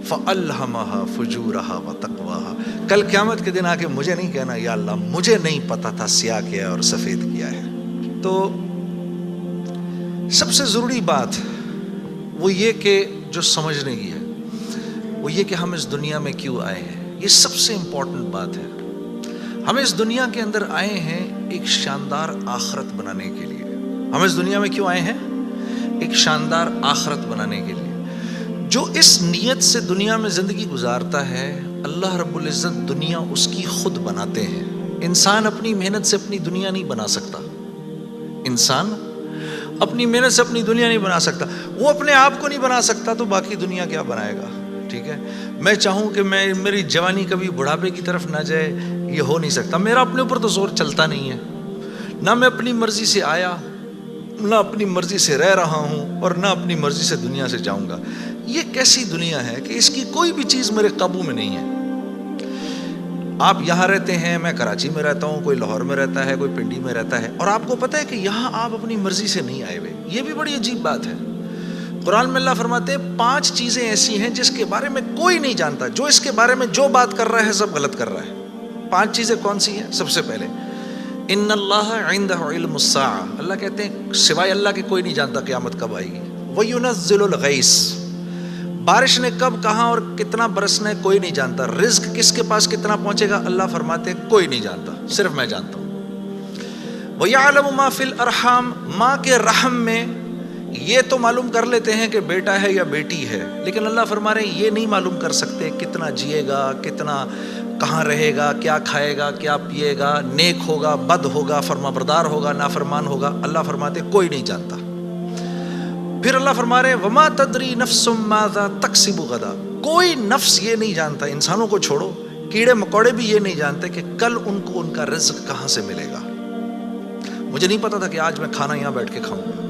فَأَلْهَمَهَا فُجُورَهَا وَتَقْوَاهَا. کل قیامت کے دن آ کے مجھے نہیں کہنا یا اللہ مجھے نہیں پتا تھا سیاہ کیا ہے اور سفید کیا ہے. تو سب سے ضروری بات وہ یہ کہ جو سمجھنے کی ہے وہ یہ کہ ہم اس دنیا میں کیوں آئے ہیں. یہ سب سے امپورٹنٹ بات ہے. ہم اس دنیا کے اندر آئے ہیں ایک شاندار آخرت بنانے کے لیے. ہم اس دنیا میں کیوں آئے ہیں؟ ایک شاندار آخرت بنانے کے لیے. جو اس نیت سے دنیا میں زندگی گزارتا ہے اللہ رب العزت دنیا اس کی خود بناتے ہیں. انسان اپنی محنت سے اپنی دنیا نہیں بنا سکتا. انسان اپنی محنت سے اپنی دنیا نہیں بنا سکتا. وہ اپنے آپ کو نہیں بنا سکتا تو باقی دنیا کیا بنائے گا؟ ٹھیک ہے. میں چاہوں کہ میری جوانی کبھی بڑھاپے کی طرف نہ جائے، یہ ہو نہیں سکتا. میرا اپنے اوپر تو زور چلتا نہیں ہے. نہ میں اپنی مرضی سے آیا، نہ اپنی مرضی سے رہ رہا ہوں، اور نہ اپنی مرضی سے دنیا سے جاؤں گا. یہ کیسی دنیا ہے کہ اس کی کوئی بھی چیز میرے قابو میں نہیں ہے. آپ یہاں رہتے ہیں، میں کراچی میں رہتا ہوں، کوئی لاہور میں رہتا ہے، کوئی پنڈی میں رہتا ہے، اور آپ کو پتہ ہے کہ یہاں آپ اپنی مرضی سے نہیں آئے ہوئے. یہ بھی بڑی عجیب بات ہے. قرآن میں اللہ فرماتے ہیں 5 چیزیں ایسی ہیں جس کے بارے میں کوئی نہیں جانتا. جو اس کے بارے میں جو بات کر رہا ہے سب غلط کر رہا ہے. 5 چیزیں کون سی ہیں؟ سب سے پہلے ان اللہ عندہ علم الساعہ. اللہ کہتے ہیں سوائے اللہ کے کوئی نہیں جانتا قیامت کب آئے گی. وَيُنَزِّلُ الْغَيْثَ. بارش نے کب کہاں اور کتنا برسنا ہے کوئی نہیں جانتا. رزق کس کے پاس کتنا پہنچے گا اللہ فرماتے ہیں کوئی نہیں جانتا، صرف میں جانتا ہوں. وَيَعْلَمُ مَا فِي الْأَرْحَامِ. ماں کے رحم میں یہ تو معلوم کر لیتے ہیں کہ بیٹا ہے یا بیٹی ہے، لیکن اللہ فرما رہے ہیں یہ نہیں معلوم کر سکتے کتنا جیے گا، کتنا کہاں رہے گا، کیا کھائے گا، کیا پیے گا، نیک ہوگا، بد ہوگا، فرما بردار ہوگا، نافرمان ہوگا. اللہ فرماتے کوئی نہیں جانتا. پھر اللہ فرما رہے وما تدری نفس ماذا تکسب غدا. کوئی نفس یہ نہیں جانتا، انسانوں کو چھوڑو، کیڑے مکوڑے بھی یہ نہیں جانتے کہ کل ان کو ان کا رزق کہاں سے ملے گا. مجھے نہیں پتا تھا کہ آج میں کھانا یہاں بیٹھ کے کھاؤں گا،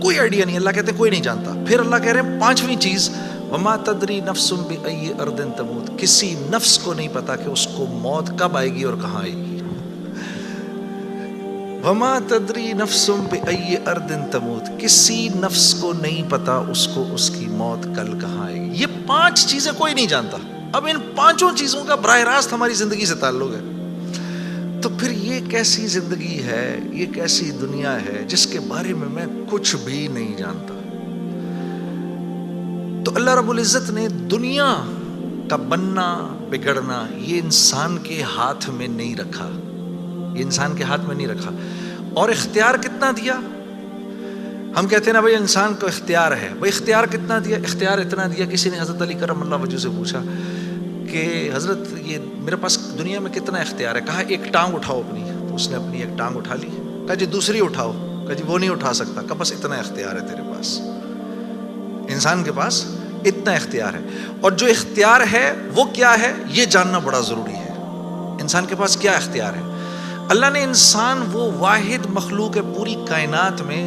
کوئی آئیڈیا نہیں. اللہ کہتے کوئی نہیں جانتا. پھر اللہ کہہ رہے ہیں 5ویں چیز وما تدری نفس بأی ارض تموت. کسی نفس کو نہیں پتا کہ اس کو موت کب آئے گی اور کہاں آئے گی. وما تدری نفس بأی ارض تموت. کسی نفس کو نہیں پتا اس کو اس کی موت کل کہاں آئے گی. یہ 5 چیزیں کوئی نہیں جانتا. اب ان 5 چیزوں کا براہ راست ہماری زندگی سے تعلق ہے. تو پھر یہ کیسی زندگی ہے، یہ کیسی دنیا ہے جس کے بارے میں کچھ بھی نہیں جانتا. تو اللہ رب العزت نے دنیا کا بننا بگڑنا یہ انسان کے ہاتھ میں نہیں رکھا. یہ انسان کے ہاتھ میں نہیں رکھا. اور اختیار کتنا دیا؟ ہم کہتے ہیں نا بھائی انسان کو اختیار ہے. بھائی اختیار کتنا دیا؟ اختیار اتنا دیا. کسی نے حضرت علی کرم اللہ وجہ سے پوچھا کہ حضرت یہ میرے پاس دنیا میں کتنا اختیار ہے؟ کہا ایک ٹانگ اٹھاؤ اپنی. تو اس نے اپنی ایک ٹانگ اٹھا لی. کہا جی دوسری اٹھاؤ. کہا جی وہ نہیں اٹھا سکتا. کہا بس اتنا اختیار ہے تیرے پاس. انسان کے پاس اتنا اختیار ہے. اور جو اختیار ہے وہ کیا ہے یہ جاننا بڑا ضروری ہے. انسان کے پاس کیا اختیار ہے؟ اللہ نے انسان وہ واحد مخلوق ہے پوری کائنات میں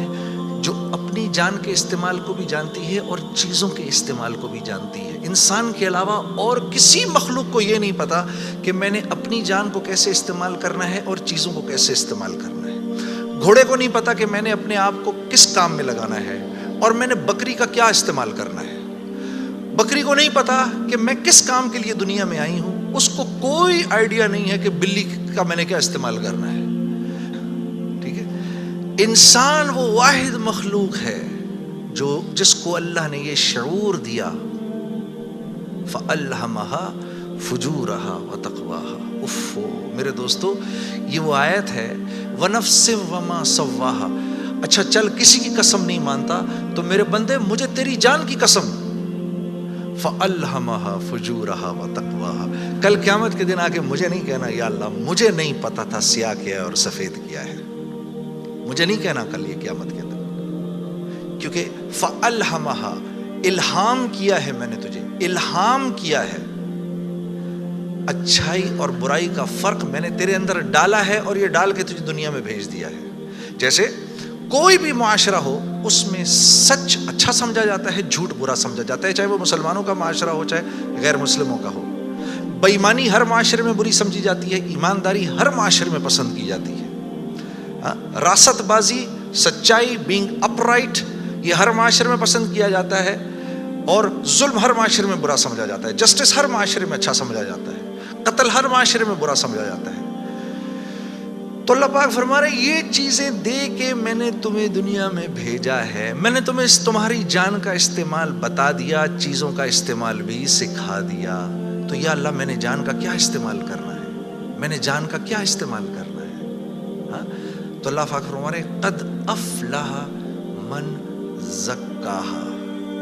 جو اپنی جان کے استعمال کو بھی جانتی ہے اور چیزوں کے استعمال کو بھی جانتی ہے. انسان کے علاوہ اور کسی مخلوق کو یہ نہیں پتا کہ میں نے اپنی جان کو کیسے استعمال کرنا ہے اور چیزوں کو کیسے استعمال کرنا ہے. گھوڑے کو نہیں پتا کہ میں نے اپنے آپ کو کس کام میں لگانا ہے اور میں نے بکری کا کیا استعمال کرنا ہے. بکری کو نہیں پتا کہ میں کس کام کے لیے دنیا میں آئی ہوں. اس کو کوئی آئیڈیا نہیں ہے کہ بلی کا میں نے کیا استعمال کرنا ہے. ٹھیک ہے. انسان وہ واحد مخلوق ہے جس کو اللہ نے یہ شعور دیا فَأَلْهَمَهَا فُجُورَهَا وَتَقْوَاهَا. اف میرے دوستو یہ وہ آیت ہے وَنَفْسٍ وَمَا سَوَّاهَا. اچھا چل کسی کی قسم نہیں مانتا تو میرے بندے مجھے تیری جان کی قسم فَأَلْهَمَهَا فُجُورَهَا وَتَقْوَاهَا. کل قیامت کے دن آ کے مجھے نہیں کہنا یا اللہ مجھے نہیں پتا تھا سیاہ کیا ہے اور سفید کیا ہے. مجھے نہیں کہنا کل یہ قیامت کے دن، کیونکہ فَأَلْهَمَهَا الہام کیا ہے میں نے تجھے، الہام کیا ہے. اچھائی اور برائی کا فرق میں نے تیرے اندر ڈالا ہے اور یہ ڈال کے تجھے دنیا میں بھیج دیا ہے. جیسے کوئی بھی معاشرہ ہو اس میں سچ اچھا سمجھا جاتا ہے، جھوٹ برا سمجھا جاتا ہے، چاہے وہ مسلمانوں کا معاشرہ ہو چاہے غیر مسلموں کا ہو. بے ایمانی ہر معاشرے میں بری سمجھی جاتی ہے، ایمانداری ہر معاشرے میں پسند کی جاتی ہے. راست بازی، سچائی، بینگ اپ رائٹ یہ ہر معاشرے میں پسند کیا جاتا ہے. اور ظلم ہر معاشرے میں برا سمجھا جاتا ہے، جسٹس ہر معاشرے میں اچھا سمجھا جاتا ہے، قتل ہر معاشرے میں برا سمجھا جاتا ہے۔ تو اللہ پاک فرما رہے یہ چیزیں دے کے میں نے تمہیں دنیا میں بھیجا ہے، میں نے تمہیں تمہاری جان کا استعمال بتا دیا، چیزوں کا استعمال بھی سکھا دیا۔ تو یا اللہ میں نے جان کا کیا استعمال کرنا ہے، میں نے جان کا کیا استعمال کرنا ہے؟ ہاں؟ تو اللہ پاک فرما رہے قد افلح من زکاہا،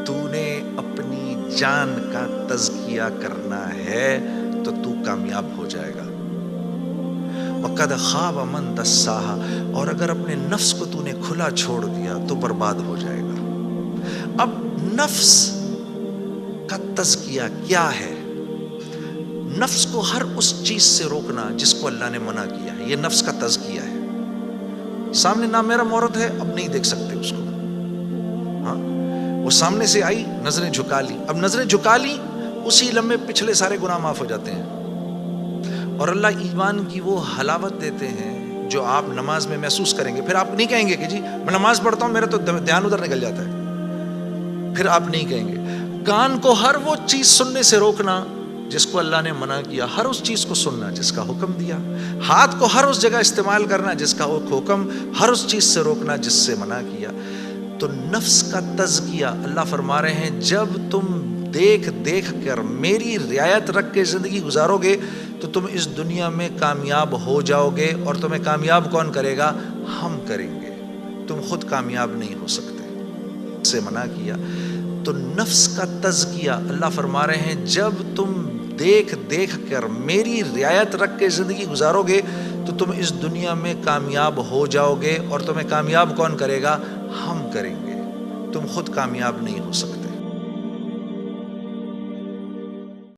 تو نے اپنی جان کا تزکیہ کرنا ہے تو تو کامیاب ہو جائے گا۔ وَقَدْ خَابَ مَنْ دَسَّاهَا، اور اگر اپنے نفس کو تو نے کھلا چھوڑ دیا تو برباد ہو جائے گا۔ اب نفس کا تزکیہ کیا ہے؟ نفس کو ہر اس چیز سے روکنا جس کو اللہ نے منع کیا ہے، یہ نفس کا تزکیہ ہے۔ سامنے نامحرم عورت ہے، اب نہیں دیکھ سکتے اس کو، ہاں وہ سامنے سے آئی، نظریں جھکا لی، اب نظریں جھکا لی اسی لمحے پچھلے سارے گناہ معاف ہو جاتے ہیں۔ اور اللہ ایمان کی وہ حلاوت دیتے ہیں جو آپ نماز میں محسوس کریں گے۔ پھر آپ نہیں کہیں گے کہ جی میں نماز پڑھتا ہوں میرا تو دھیان ادھر نکل جاتا ہے، پھر آپ نہیں کہیں گے۔ کان کو ہر وہ چیز سننے سے روکنا جس کو اللہ نے منع کیا، ہر اس چیز کو سننا جس کا حکم دیا۔ ہاتھ کو ہر اس جگہ استعمال کرنا جس کا حکم، ہر اس چیز سے روکنا جس سے منع کیا۔ تو نفس کا تزکیہ اللہ فرما رہے ہیں جب تم دیکھ دیکھ کر میری رعایت رکھ کے زندگی گزارو گے تو تم اس دنیا میں کامیاب ہو جاؤ گے، اور تمہیں کامیاب کون کرے گا؟ ہم کریں گے، تم خود کامیاب نہیں ہو سکتے۔ سے منع کیا تو نفس کا تزکیہ اللہ فرما رہے ہیں جب تم دیکھ دیکھ کر میری رعایت رکھ کے زندگی گزارو گے تو تم اس دنیا میں کامیاب ہو جاؤ گے، اور تمہیں کامیاب کون کرے گا؟ ہم کریں گے، تم خود کامیاب نہیں ہو سکتے۔